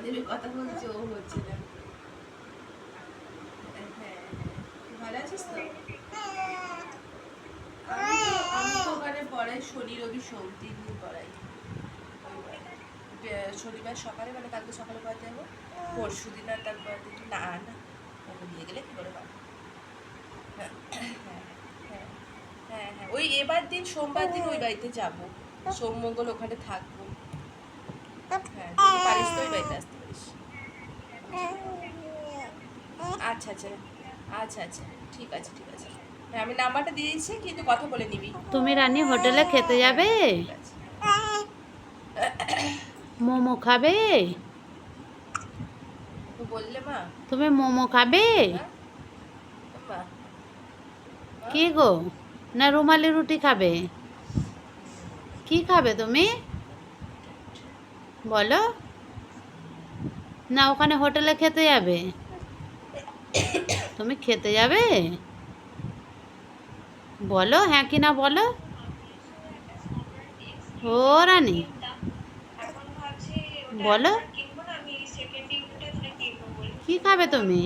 দেবে কথা বলছে, ও হচ্ছে না। হ্যাঁ, ভালো আছিস তো? আমি তো ওখানে পড়াই শনি রবি সোম 3 দিন পড়াই। শনিবার সকালে, মানে কালকে সকালে পড়াতে যাবো, পরশু দিন আর তারপর দিন না না, ওকে নিয়ে গেলে কি করে পাবো। হ্যাঁ হ্যাঁ হ্যাঁ হ্যাঁ, ওই এবার দিন সোমবার দিন ওই বাড়িতে যাবো, সোম মঙ্গল ওখানে থাকবো। হ্যাঁ, যদি পারিস তো ওই বাড়িতে আসতে পারিস। আচ্ছা আচ্ছা আচ্ছা আচ্ছা, ঠিক আছে ঠিক আছে। হ্যাঁ, আমি নাম্বারটা দিয়ে দিচ্ছি, কিন্তু কথা বলে নিবি। তুমি রানী হোটেলে খেতে হ্যাঁ যাবে? হ্যাঁ, ঠিক আছে। মোমো খাবে? তো বললে মা। তুমি মোমো খাবে? হ্যাঁ মা। মা। কি গো, না রুমালি রুটি খাবে? কি খাবে তুমি বলো? না ওখানে হোটেলে খেতে যাবে? তুমি খেতে যাবে? বলো হ্যাঁ কি না বলো। ও রানী বলো, কি খাবে তুমি?